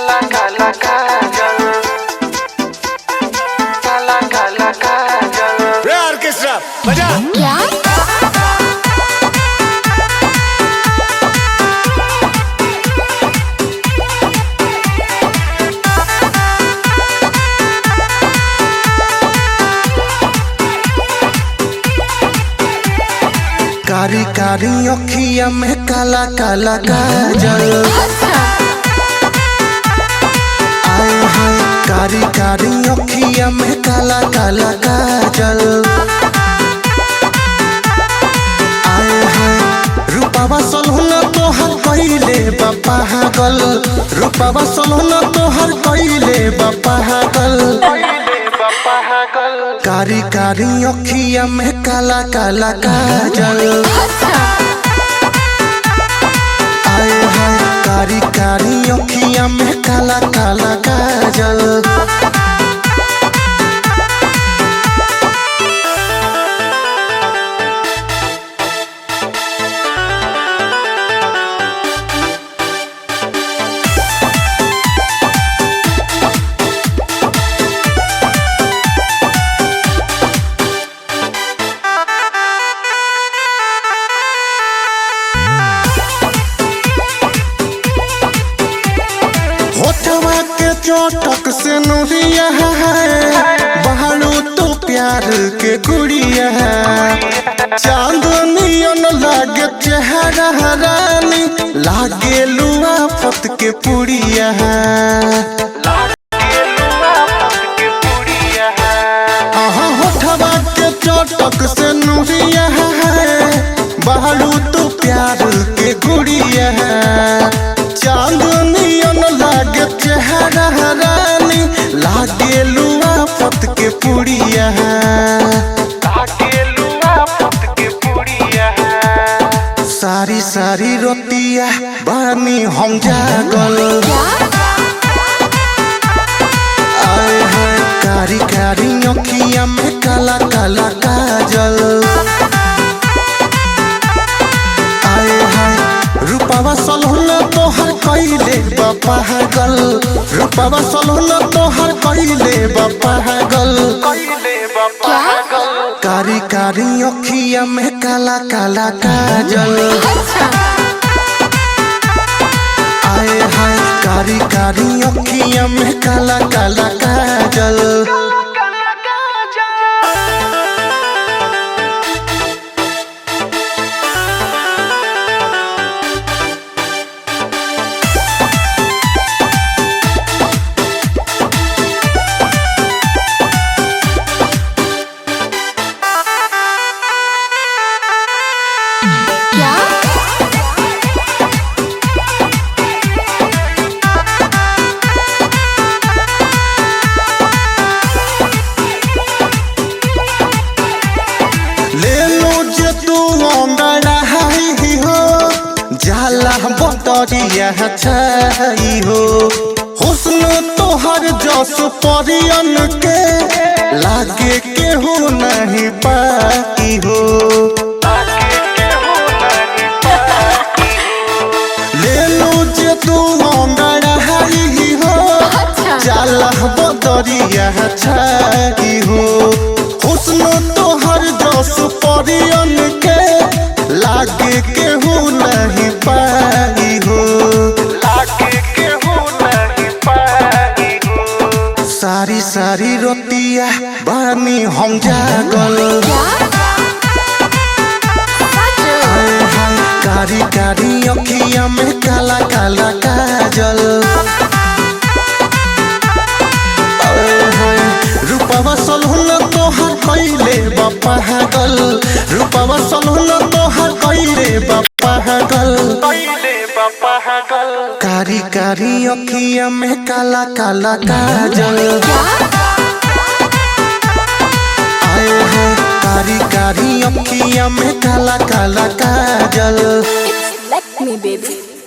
काला काला काजल, काला काला काजल। रे ऑर्केस्ट्रा बजा। क्या? कारी कारी अखिया में काला काला काजल, आए हाय कारी कारी अखिया में काला काला काजल, आए हाय रूपावा सलहुना तोहर कइले बा पागल, रूपावा सलहुना तोहर कइले बा पागल, कारी कारी अखिया में काला काला काजल, आए हाय कारी कारी अखिया में काला काला काजल। होठवा के चोटक से नुरिया है, बहारू तो प्यार के गुड़िया है, चांदनियन लागे चेहरा रानी, लागे लुआ फत के पुड़िया है, होठवा के चोटक से नुरिया है, बहारू तो प्यार के गुड़िया है, चांदनियन लागे चेहरा रानी, लागे लुआ फत के पुड़िया है, सारी सारी रोतिया बानी हम जागल, आए हैं कारी कारी अखिया में काला काला काजल, आए हैं रूपावा सलहुना तोहर कइले बा पागल, रूपावा सलहुना तोहर कइले बा पागल, कारी कारी अखिया में काला काला काजल, आए हाय कारी कारी अखिया में काला काला काजल। क्या? ले लो जे तू अंगड़ा ही हो, जाला बतरिया छाई हो, हुस्न तोहर जस परियन के, लागे केहू नहीं पाई हो, ले लो जे तू अंगड़ा ही हो, जाला बतरिया छाई हो, हुस्न तोहर जस परियन के, लागे केहू नहीं पाई हो, सारी सारी रोतिया बानी हम जागल, आए हाय कारी कारी अखिया में काला काला काजल, आए हाय रूपावा सलहुना तोहर कइले बा पागल, रूपावा सलहुना तोहर कइले बा पागल, कारी कारी अखिया में काला काला काजल, आए हैं कारी कारी अखिया में काला काला काजल। It's like me, baby.